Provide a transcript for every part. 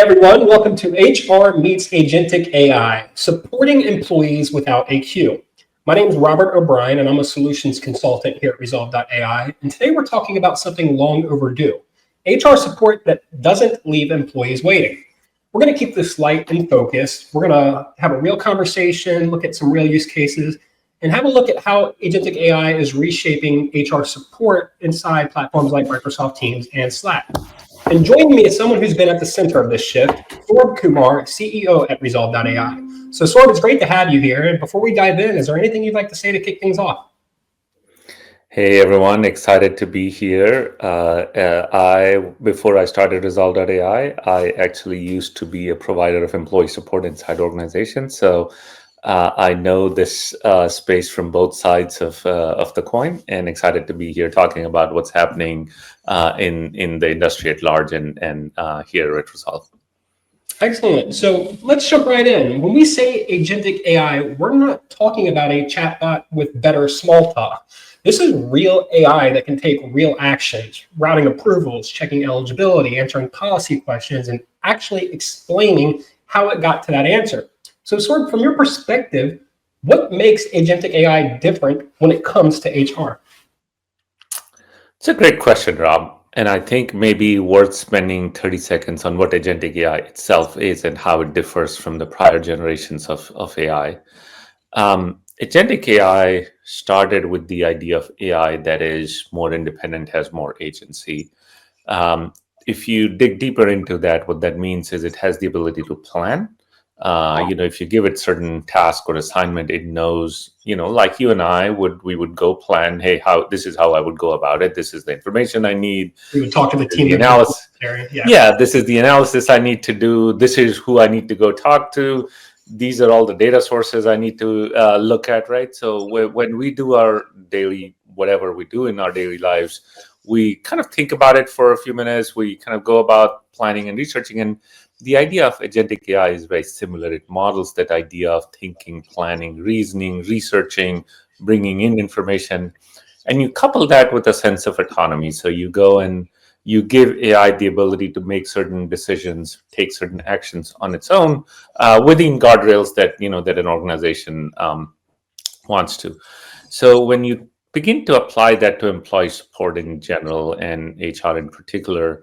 everyone, welcome to HR Meets Agentic AI, supporting employees without a queue. My name is Robert O'Brien, and I'm a solutions consultant here at Rezolve.ai. And today we're talking about something long overdue, HR support that doesn't leave employees waiting. We're going to keep this light and focused. We're going to have a real conversation, look at some real use cases, and have a look at how Agentic AI is reshaping HR support inside platforms like Microsoft Teams and Slack. And joining me is someone who's been at the center of this shift, Saurabh Kumar, CEO at Rezolve.ai. So Saurabh, it's great to have you here. And before we dive in, is there anything you'd like to say to kick things off? Hey everyone, excited to be here. Before I started Rezolve.ai, I actually used to be a provider of employee support inside organizations. So I know this space from both sides of the coin, and excited to be here talking about what's happening in the industry at large and here at Rezolve. Excellent. So let's jump right in. When we say agentic AI, we're not talking about a chatbot with better small talk. This is real AI that can take real actions, routing approvals, checking eligibility, answering policy questions, and actually explaining how it got to that answer. So, Saurabh, from your perspective, what makes agentic AI different when it comes to HR? It's a great question, Rob. And I think maybe worth spending 30 seconds on what agentic AI itself is and how it differs from the prior generations of AI. Agentic AI started with the idea of AI that is more independent, has more agency. If you dig deeper into that, what that means is it has the ability to plan. If you give it certain task or assignment, it knows, like you and I we would go plan, hey, this is how I would go about it. This is the information I need. We would talk to the team. The analysis. Yeah, this is the analysis I need to do. This is who I need to go talk to. These are all the data sources I need to look at, right? So when we do our daily, whatever we do in our daily lives, we kind of think about it for a few minutes. We kind of go about planning and researching, and the idea of agentic AI is very similar. It models that idea of thinking, planning, reasoning, researching, bringing in information, and you couple that with a sense of autonomy. So you go and you give AI the ability to make certain decisions, take certain actions on its own, within guardrails that that an organization wants to. So when you begin to apply that to employee support in general and HR in particular,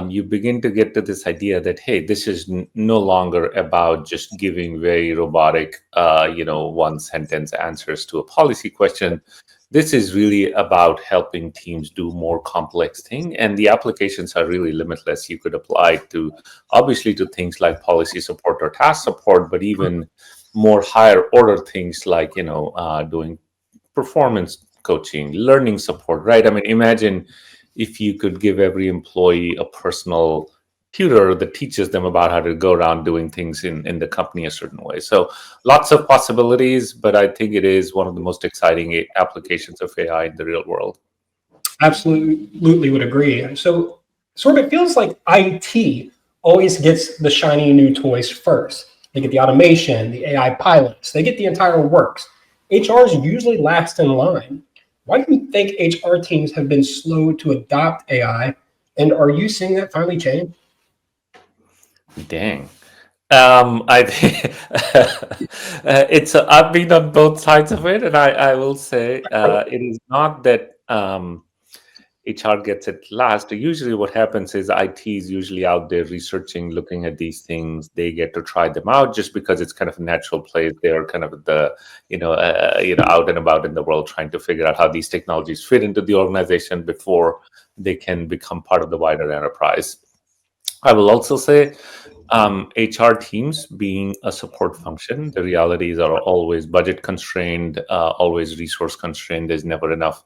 you begin to get to this idea that, hey, this is no longer about just giving very robotic, one sentence answers to a policy question. This is really about helping teams do more complex things, and the applications are really limitless. You could apply to, obviously, to things like policy support or task support, but even more higher order things like, doing performance coaching, learning support, right? I mean, imagine if you could give every employee a personal tutor that teaches them about how to go around doing things in the company a certain way. So lots of possibilities, but I think it is one of the most exciting applications of AI in the real world. Absolutely would agree. So sort of it feels like IT always gets the shiny new toys first. They get the automation, the AI pilots, they get the entire works. HR's usually last in line. Why do you think HR teams have been slow to adopt AI? And are you seeing that finally change? Dang. I think I've been on both sides of it, and I will say it is not that HR gets it last. Usually what happens is IT is usually out there researching, looking at these things. They get to try them out just because it's kind of a natural place. They're kind of out and about in the world trying to figure out how these technologies fit into the organization before they can become part of the wider enterprise. I will also say HR teams being a support function, the realities are always budget constrained, always resource constrained. There's never enough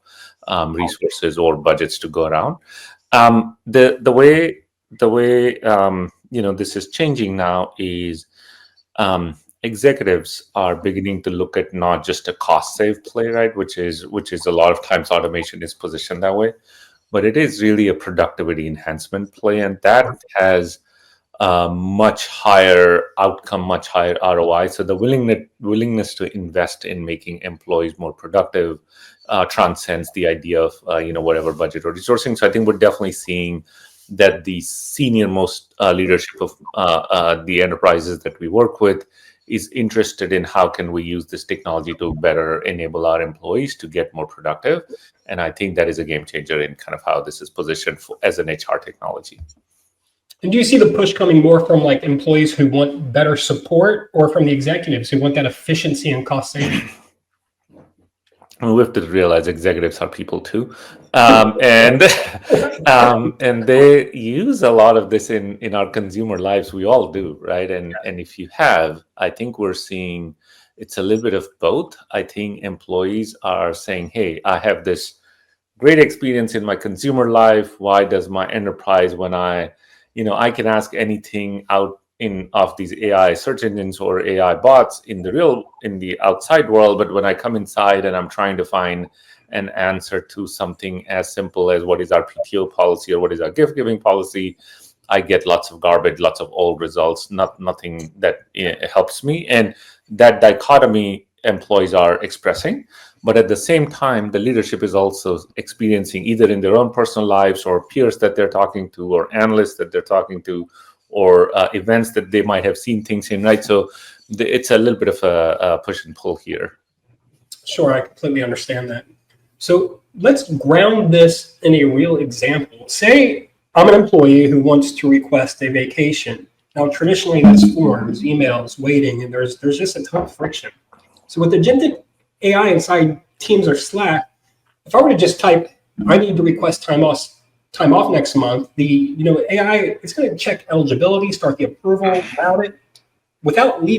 resources or budgets to go around. The way this is changing now is executives are beginning to look at not just a cost save play, right? Which is a lot of times automation is positioned that way, but it is really a productivity enhancement play, and that has much higher outcome, much higher ROI. So the willingness to invest in making employees more productive transcends the idea of whatever budget or resourcing. So I think we're definitely seeing that the senior most leadership of the enterprises that we work with is interested in how can we use this technology to better enable our employees to get more productive. And I think that is a game changer in kind of how this is positioned as an HR technology. And do you see the push coming more from like employees who want better support, or from the executives who want that efficiency and cost savings? We have to realize executives are people too, and and they use a lot of this in our consumer lives. We all do, right? And if you have, I think we're seeing it's a little bit of both. I think employees are saying, "Hey, I have this great experience in my consumer life. Why does my enterprise, when I can ask anything out of these AI search engines or AI bots in the outside world, but when I come inside and I'm trying to find an answer to something as simple as what is our PTO policy or what is our gift giving policy, I get lots of garbage, lots of old results, nothing that helps me." And that dichotomy employees are expressing. But at the same time, the leadership is also experiencing, either in their own personal lives or peers that they're talking to or analysts that they're talking to, or events that they might have seen things in, right? So it's a little bit of a push and pull here. Sure, I completely understand that. So let's ground this in a real example. Say I'm an employee who wants to request a vacation. Now, traditionally, that's forms, emails, waiting, and there's just a ton of friction. So with Agentic AI inside Teams or Slack, if I were to just type, "I need to request time off next month," the AI, it's going to check eligibility, start the approval about it, without me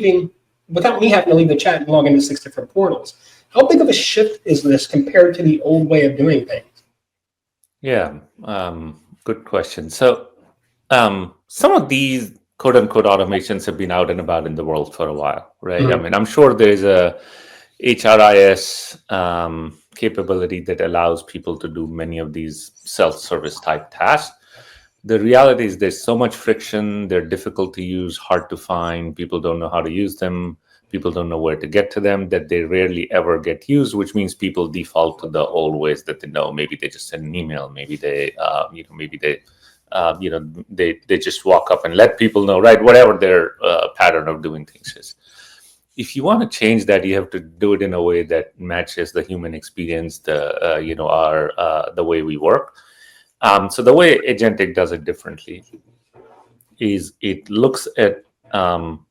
having to leave the chat and log into 6 different portals. How big of a shift is this compared to the old way of doing things? Yeah, good question. So some of these quote unquote automations have been out and about in the world for a while, right? Mm-hmm. I mean, I'm sure there's a HRIS capability that allows people to do many of these self-service type tasks. The reality is there's so much friction, they're difficult to use, hard to find, people don't know how to use them, people don't know where to get to them, that they rarely ever get used, which means people default to the old ways that they know. Maybe they just send an email, maybe they they just walk up and let people know, right? Whatever their pattern of doing things is. If you want to change that, you have to do it in a way that matches the human experience, the way we work. So the way Agentic does it differently is it looks at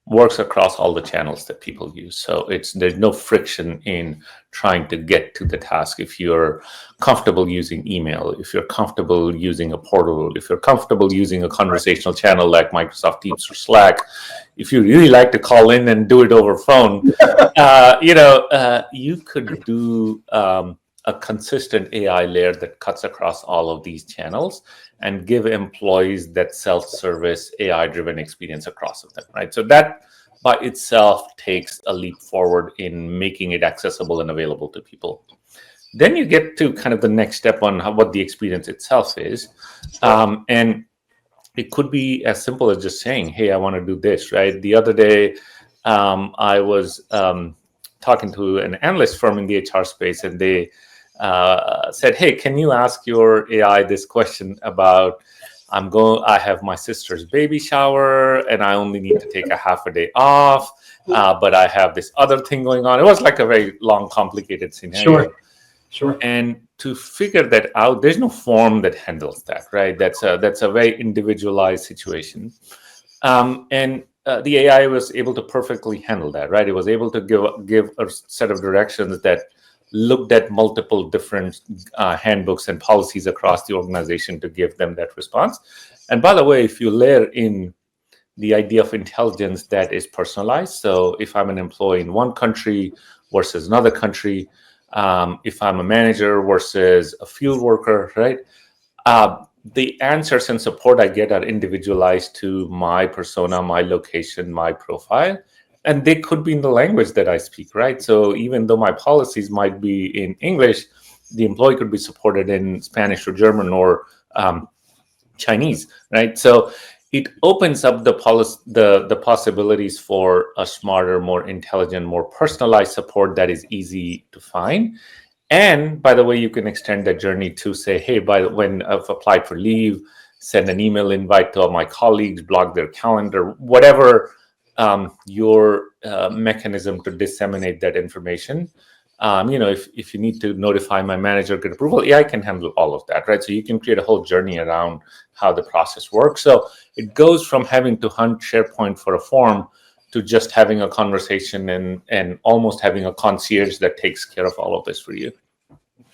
works across all the channels that people use. So there's no friction in trying to get to the task. If you're comfortable using email, if you're comfortable using a portal, if you're comfortable using a conversational channel like Microsoft Teams or Slack, if you really like to call in and do it over phone, you could do a consistent AI layer that cuts across all of these channels and give employees that self-service AI-driven experience across of them, right? So that by itself takes a leap forward in making it accessible and available to people. Then you get to kind of the next step on what the experience itself is. And it could be as simple as just saying, "Hey, I want to do this," right? The other day, I was talking to an analyst firm in the HR space, and they said, "Hey, can you ask your AI this question about, I have my sister's baby shower and I only need to take a half a day off, but I have this other thing going on." It was like a very long, complicated scenario. Sure. And to figure that out, there's no form that handles that, right? That's a very individualized situation. And the AI was able to perfectly handle that, right? It was able to give a set of directions that looked at multiple different handbooks and policies across the organization to give them that response. And by the way, if you layer in the idea of intelligence that is personalized, so if I'm an employee in one country versus another country, if I'm a manager versus a field worker, right? The answers and support I get are individualized to my persona, my location, my profile. And they could be in the language that I speak, right? So even though my policies might be in English, the employee could be supported in Spanish or German or Chinese, right? So it opens up the possibilities for a smarter, more intelligent, more personalized support that is easy to find. And by the way, you can extend that journey to say, "Hey, when I've applied for leave, send an email invite to all my colleagues, block their calendar, whatever your mechanism to disseminate that information. If you need to notify my manager, get approval, AI can handle all of that, right? So you can create a whole journey around how the process works. So it goes from having to hunt SharePoint for a form to just having a conversation and almost having a concierge that takes care of all of this for you.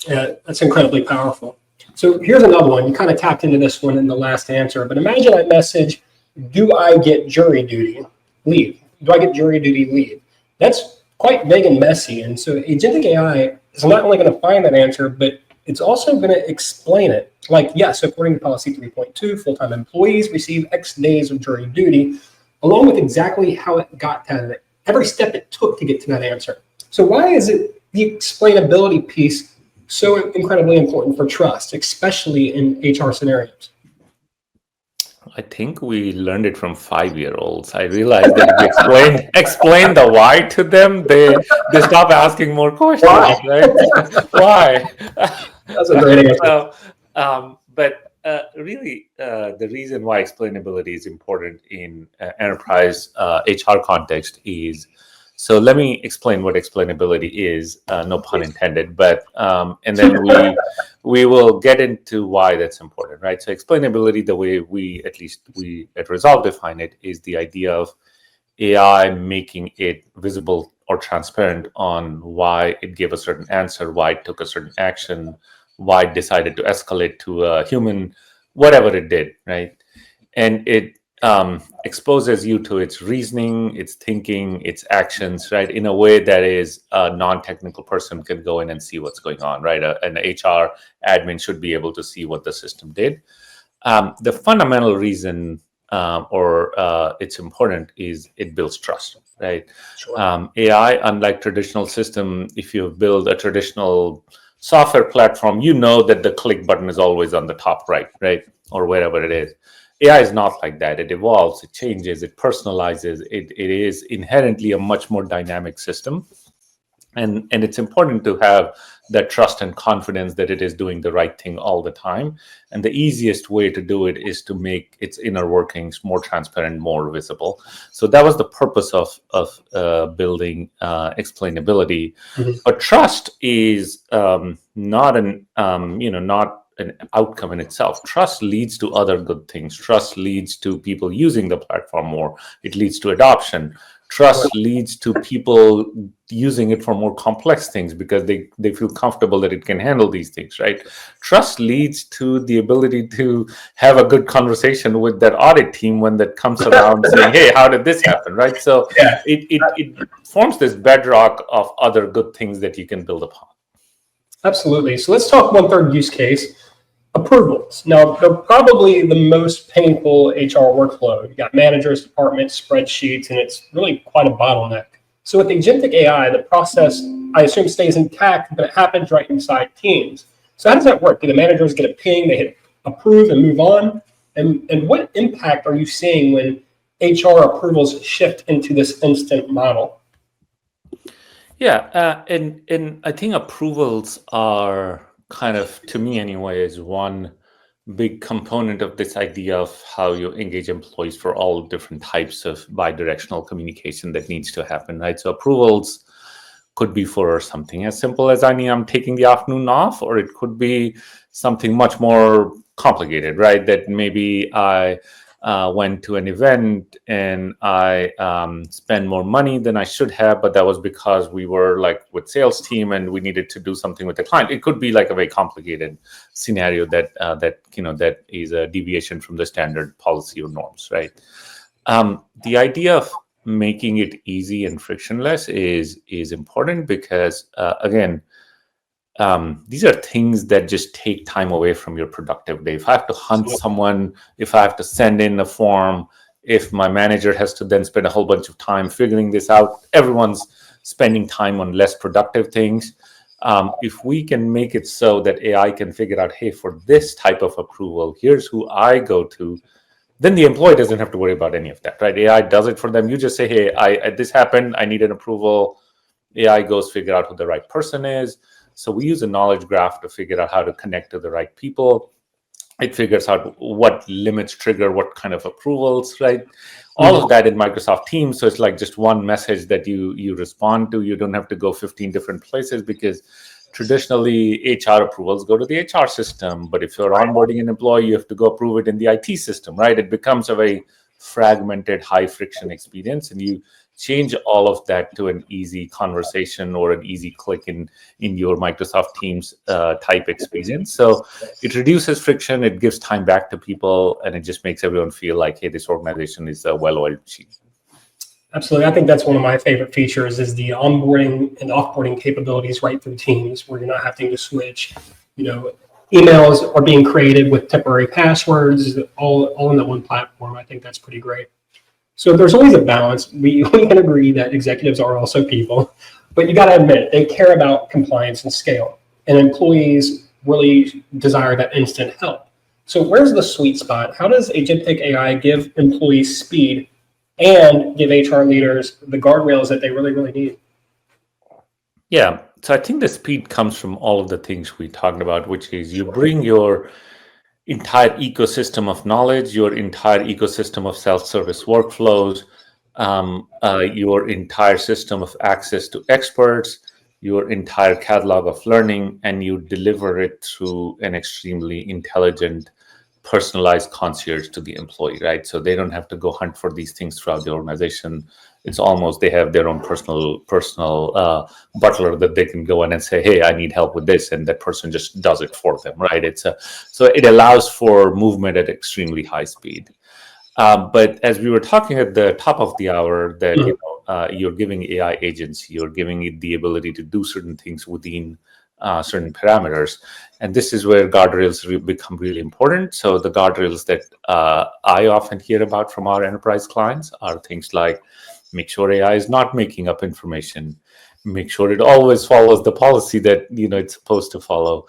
Yeah, that's incredibly powerful. So here's another one. You kind of tapped into this one in the last answer, but imagine I message, do I get jury duty leave? Do I get jury duty leave? That's quite big and messy. And so Agentic AI is not only going to find that answer, but it's also going to explain it. Like, yes, according to policy 3.2, full-time employees receive X days of jury duty, along with exactly how it got to that, every step it took to get to that answer. So why is it the explainability piece so incredibly important for trust, especially in HR scenarios? I think we learned it from 5-year-olds. I realized that if you explain the why to them, they stop asking more questions, right? Why? That's a great answer. Really, the reason why explainability is important in enterprise HR context is, so let me explain what explainability is, no pun intended, but and then we will get into why that's important, right? So explainability, the way we at Rezolve define it, is the idea of AI making it visible or transparent on why it gave a certain answer, why it took a certain action, why it decided to escalate to a human, whatever it did, right? And it exposes you to its reasoning, its thinking, its actions, right, in a way that is a non-technical person can go in and see what's going on, right? An HR admin should be able to see what the system did. The fundamental reason it's important is it builds trust, right? Sure. AI, unlike traditional system, if you build a traditional software platform, you know that the click button is always on the top right, or wherever it is. AI is not like that. It evolves, it changes, it personalizes. It is inherently a much more dynamic system. And it's important to have that trust and confidence that it is doing the right thing all the time. And the easiest way to do it is to make its inner workings more transparent, more visible. So that was the purpose of building explainability. Mm-hmm. But trust is not an outcome in itself. Trust leads to other good things. Trust leads to people using the platform more. It leads to adoption. Trust leads to people using it for more complex things because they feel comfortable that it can handle these things, right? Trust leads to the ability to have a good conversation with that audit team when that comes around saying, hey, how did this happen, right? So it forms this bedrock of other good things that you can build upon. Absolutely. So let's talk one third use case, approvals. Now, they're probably the most painful HR workflow. You got managers, departments, spreadsheets, and it's really quite a bottleneck. So with Agentic AI, the process, I assume, stays intact, but it happens right inside teams. So how does that work? Do the managers get a ping, they hit approve and move on? And what impact are you seeing when HR approvals shift into this instant model? Yeah, and I think approvals are kind of, to me anyway, is one big component of this idea of how you engage employees for all different types of bi-directional communication that needs to happen, right? So approvals could be for something as simple as I'm taking the afternoon off, or it could be something much more complicated, right? That maybe I went to an event and I spent more money than I should have, but that was because we were like with sales team and we needed to do something with the client. It could be like a very complicated scenario that is a deviation from the standard policy or norms, right? The idea of making it easy and frictionless is important because again, these are things that just take time away from your productive day. If I have to hunt someone, if I have to send in a form, if my manager has to then spend a whole bunch of time figuring this out, everyone's spending time on less productive things. If we can make it so that AI can figure out, hey, for this type of approval, here's who I go to, then the employee doesn't have to worry about any of that, right? AI does it for them. You just say, hey, this happened, I need an approval. AI goes figure out who the right person is. So we use a knowledge graph to figure out how to connect to the right people. It figures out what limits trigger what kind of approvals, right? All of that in Microsoft Teams. So it's like just one message that you respond to. You don't have to go 15 different places, because traditionally HR approvals go to the HR system. But if you're onboarding an employee, you have to go approve it in the IT system, right? It becomes a very fragmented, high friction experience, and you change all of that to an easy conversation or an easy click in your Microsoft Teams type experience. So it reduces friction, it gives time back to people, and it just makes everyone feel like, hey, this organization is a well-oiled machine. Absolutely. I think that's one of my favorite features is the onboarding and offboarding capabilities right through Teams, where you're not having to switch. Emails are being created with temporary passwords, all in that one platform. I think that's pretty great. So there's always a balance. We can agree that executives are also people, but you got to admit they care about compliance and scale, and employees really desire that instant help. So where's the sweet spot? How does Agentic AI give employees speed and give HR leaders the guardrails that they really, really need? Yeah. So I think the speed comes from all of the things we talked about, which is you bring your entire ecosystem of knowledge, your entire ecosystem of self-service workflows, your entire system of access to experts, your entire catalog of learning, and you deliver it through an extremely intelligent, personalized concierge to the employee, right? So they don't have to go hunt for these things throughout the organization. It's almost they have their own personal butler that they can go in and say, hey, I need help with this, and that person just does it for them, right? So it allows for movement at extremely high speed. But as we were talking at the top of the hour, that you're giving AI agents, you're giving it the ability to do certain things within certain parameters, and this is where guardrails become really important. So the guardrails that I often hear about from our enterprise clients are things like, make sure AI is not making up information, make sure it always follows the policy that it's supposed to follow.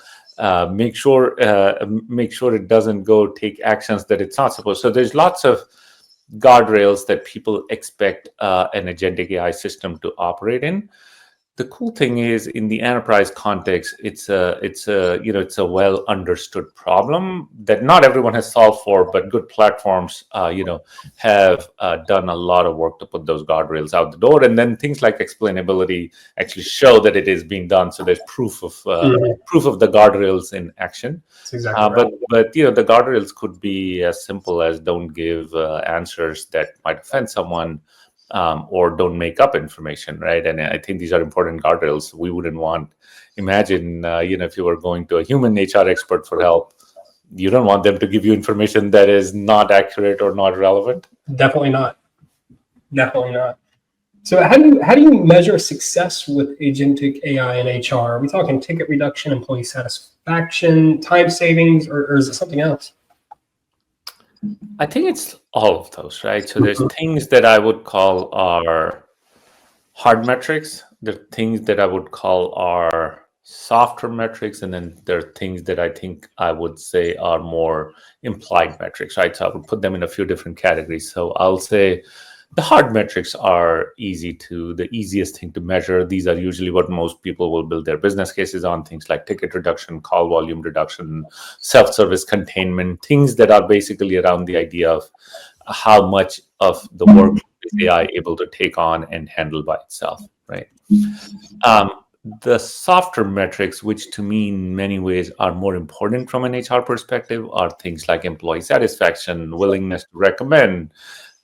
Make sure it doesn't go take actions that it's not supposed. So there's lots of guardrails that people expect an agentic AI system to operate in. The cool thing is, in the enterprise context, it's a well understood problem that not everyone has solved for, but good platforms have done a lot of work to put those guardrails out the door, and then things like explainability actually show that it is being done. So there's proof of the guardrails in action. That's exactly right. But the guardrails could be as simple as don't give answers that might offend someone. Or don't make up information, right? And I think these are important guardrails. We wouldn't imagine, if you were going to a human HR expert for help, you don't want them to give you information that is not accurate or not relevant. Definitely not. Definitely not. So how do you measure success with agentic AI and HR? Are we talking ticket reduction, employee satisfaction, time savings, or is it something else? I think it's all of those, right? So there's things that I would call are hard metrics. There are things that I would call are softer metrics, and then there are things that I think I would say are more implied metrics, right? So I would put them in a few different categories. So I'll say the hard metrics are the easiest thing to measure. These are usually what most people will build their business cases on, things like ticket reduction, call volume reduction, self-service containment, things that are basically around the idea of how much of the work is AI able to take on and handle by itself, right? The softer metrics, which to me in many ways are more important from an HR perspective, are things like employee satisfaction, willingness to recommend,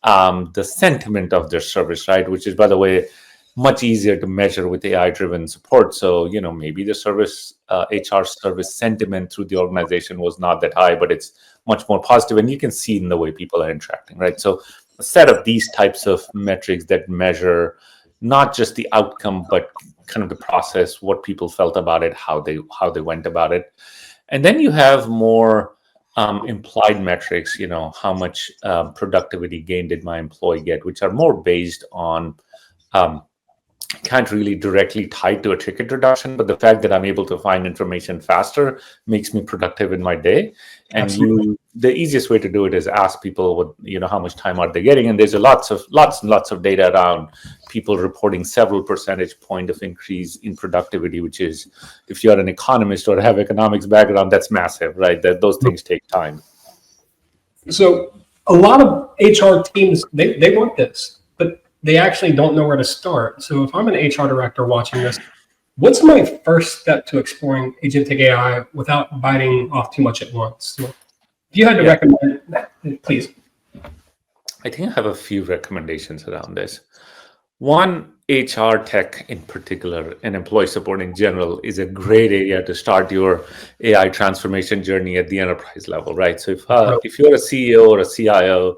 the sentiment of their service, right? Which is, by the way, much easier to measure with AI-driven support. So, maybe the service, HR service sentiment through the organization was not that high, but it's much more positive, and you can see in the way people are interacting, right? So a set of these types of metrics that measure not just the outcome, but kind of the process, what people felt about it, how they went about it. And then you have more implied metrics, how much productivity gain did my employee get, which are more based on can't really directly tied to a ticket reduction, but the fact that I'm able to find information faster makes me productive in my day. And the easiest way to do it is ask people what, how much time are they getting, and there's lots and lots of data around people reporting several percentage point of increase in productivity, which is, if you're an economist or have economics background, that's massive, right? That those things take time. So a lot of HR teams, they want this, but they actually don't know where to start. So if I'm an HR director watching this, what's my first step to exploring agentic AI without biting off too much at once? So if you had to recommend that, please. I think I have a few recommendations around this. One, HR tech in particular and employee support in general is a great area to start your AI transformation journey at the enterprise level, right? So if you're a CEO or a CIO,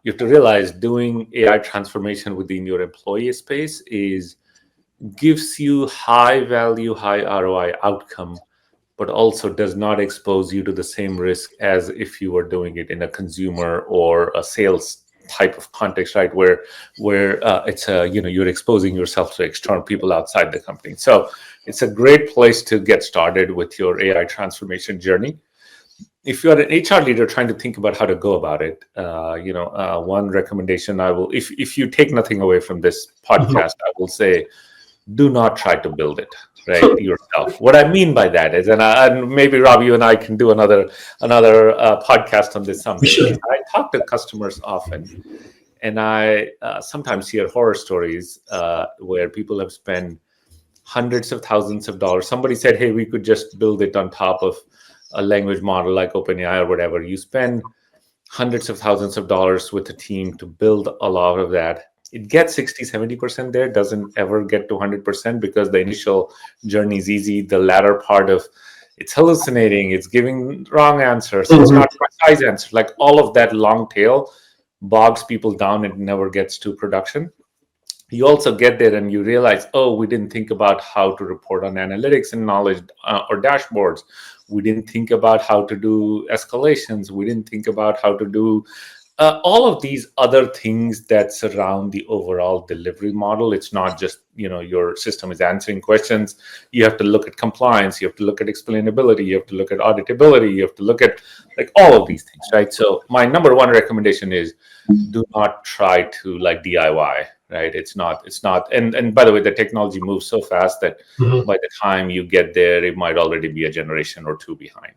you have to realize doing AI transformation within your employee space gives you high value, high ROI outcome, but also does not expose you to the same risk as if you were doing it in a consumer or a sales type of context, right? Where it's you're exposing yourself to external people outside the company. So it's a great place to get started with your AI transformation journey. If you're an HR leader trying to think about how to go about it, one recommendation if you take nothing away from this podcast, I will say, do not try to build it yourself. What I mean by that is, and maybe Rob, you and I can do another podcast on this someday. I talk to customers often, and I sometimes hear horror stories where people have spent hundreds of thousands of dollars. Somebody said, "Hey, we could just build it on top of a language model like OpenAI or whatever." You spend hundreds of thousands of dollars with a team to build a lot of that. It gets 60-70% there, doesn't ever get to 100% because the initial journey is easy. The latter part of it's hallucinating, it's giving wrong answers, it's not precise answers. Like all of that long tail bogs people down and never gets to production. You also get there and you realize, oh, we didn't think about how to report on analytics and knowledge or dashboards. We didn't think about how to do escalations. We didn't think about how to do all of these other things that surround the overall delivery model. It's not just, your system is answering questions. You have to look at compliance. You have to look at explainability. You have to look at auditability. You have to look at all of these things, right? So my number one recommendation is do not try to DIY, right? It's not. And by the way, the technology moves so fast that by the time you get there, it might already be a generation or two behind,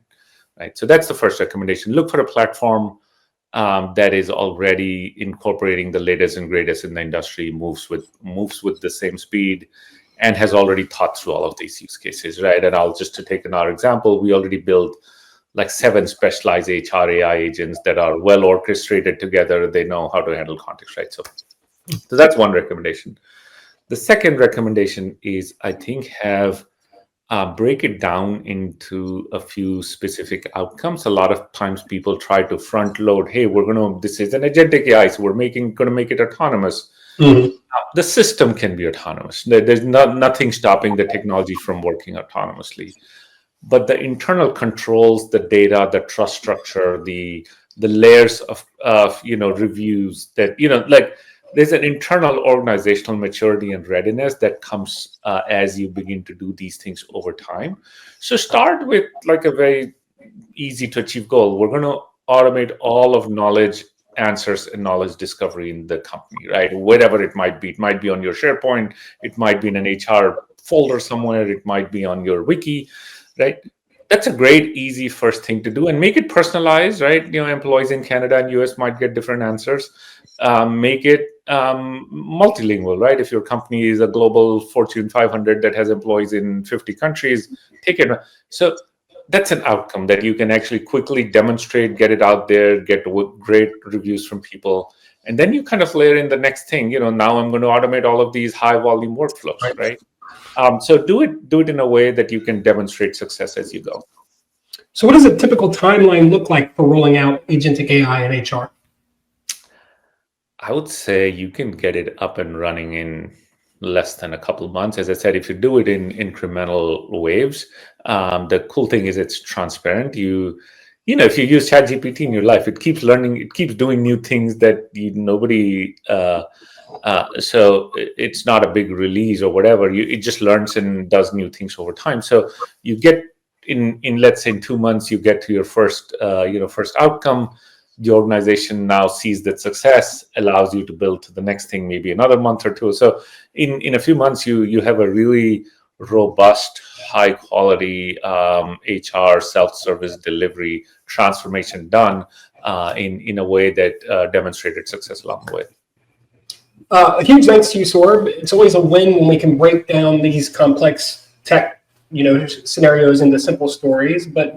right? So that's the first recommendation. Look for a platform that is already incorporating the latest and greatest in the industry, moves with the same speed, and has already thought through all of these use cases, right? And to take another example, we already built 7 specialized HR AI agents that are well orchestrated together. They know how to handle context, right? So that's one recommendation. The second recommendation is, I think, break it down into a few specific outcomes. A lot of times people try to front load, hey, this is an agentic AI, so we're going to make it autonomous. The system can be autonomous. There's nothing stopping the technology from working autonomously. But the internal controls, the data, the trust structure, the layers of reviews that, there's an internal organizational maturity and readiness that comes as you begin to do these things over time. So start with a very easy to achieve goal. We're going to automate all of knowledge answers and knowledge discovery in the company, right? Whatever it might be. It might be on your SharePoint. It might be in an HR folder somewhere. It might be on your wiki, right? That's a great, easy first thing to do, and make it personalized, right? Employees in Canada and US might get different answers. Make it multilingual, right? If your company is a global Fortune 500 that has employees in 50 countries, take it. So that's an outcome that you can actually quickly demonstrate, get it out there, get great reviews from people. And then you kind of layer in the next thing, now I'm going to automate all of these high volume workflows, right? So do it in a way that you can demonstrate success as you go. So what does a typical timeline look like for rolling out agentic AI in HR? I would say you can get it up and running in less than a couple of months. As I said, if you do it in incremental waves, the cool thing is it's transparent. If you use ChatGPT in your life, it keeps learning, it keeps doing new things that nobody. So it's not a big release or whatever. It just learns and does new things over time. So you get in let's say in 2 months you get to your first first outcome. The organization now sees that success, allows you to build to the next thing, maybe another month or two. So in a few months you have a really robust, high quality HR self-service delivery transformation done in a way that demonstrated success along the way. A huge thanks to you, Saurabh. It's always a win when we can break down these complex tech, scenarios into simple stories. But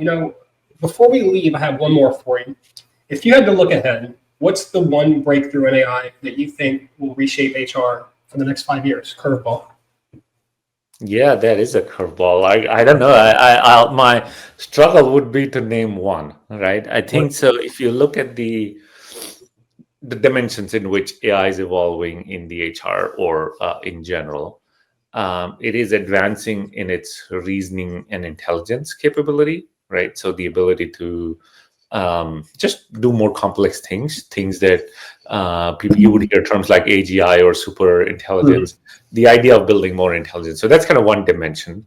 before we leave, I have one more for you. If you had to look ahead, what's the one breakthrough in AI that you think will reshape HR for the next 5 years? Curveball. Yeah, that is a curveball. I don't know. My struggle would be to name one, right? I think so. If you look at the dimensions in which AI is evolving in the HR or in general, it is advancing in its reasoning and intelligence capability, right? So the ability to just do more complex things that people, you would hear terms like AGI or super intelligence, the idea of building more intelligence. So that's kind of one dimension.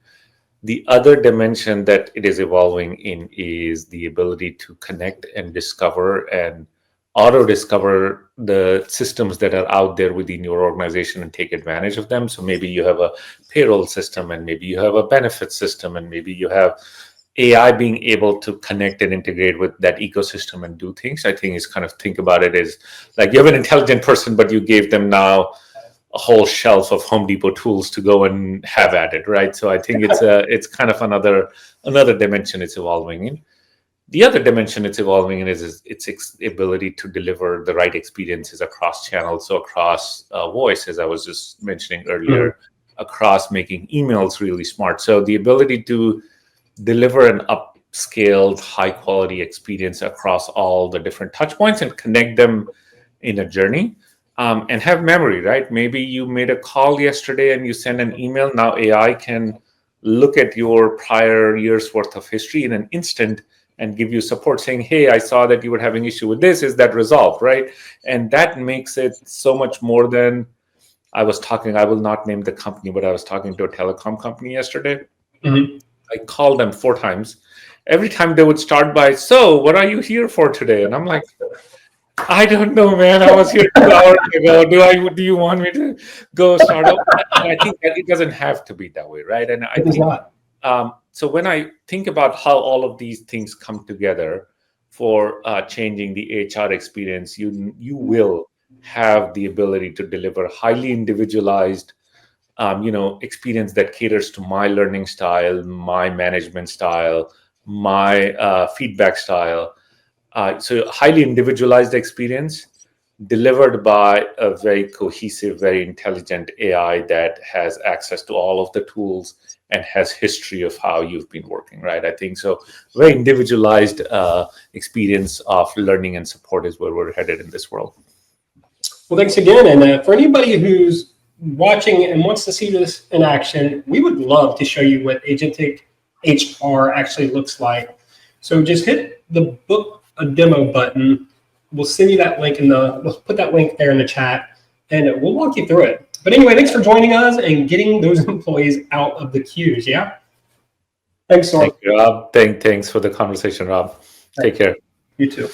The other dimension that it is evolving in is the ability to connect and discover and auto-discover the systems that are out there within your organization and take advantage of them. So maybe you have a payroll system, and maybe you have a benefit system, and maybe you have AI being able to connect and integrate with that ecosystem and do things. I think is kind of think about it as like you have an intelligent person, but you gave them now a whole shelf of Home Depot tools to go and have at it, right? So I think it's kind of another dimension it's evolving in. The other dimension it's evolving in is its ability to deliver the right experiences across channels, so across voice, as I was just mentioning earlier, across making emails really smart. So the ability to deliver an upscaled, high-quality experience across all the different touch points and connect them in a journey, and have memory, right? Maybe you made a call yesterday and you send an email. Now AI can look at your prior year's worth of history in an instant and give you support saying, hey, I saw that you were having issue with this. Is that resolved, right? And that makes it so much more than I will not name the company, but I was talking to a telecom company yesterday. I called them 4 times. Every time they would start by, so what are you here for today? And I'm like, I don't know, man. I was here 2 hours ago. Do you want me to go start up? And I think that it doesn't have to be that way, right? And I think so when I think about how all of these things come together for changing the HR experience, you will have the ability to deliver highly individualized experience that caters to my learning style, my management style, my feedback style. So highly individualized experience delivered by a very cohesive, very intelligent AI that has access to all of the tools and has history of how you've been working, right? I think so. Very individualized experience of learning and support is where we're headed in this world. Well, thanks again. And for anybody who's watching and wants to see this in action, we would love to show you what Agentic HR actually looks like. So just hit the book a demo button. We'll send you that link we'll put that link there in the chat, and we'll walk you through it. But anyway, thanks for joining us and getting those employees out of the queues. Yeah. Thanks, Saurabh. Thank you, Rob. Thanks for the conversation, Rob. Take care. You too.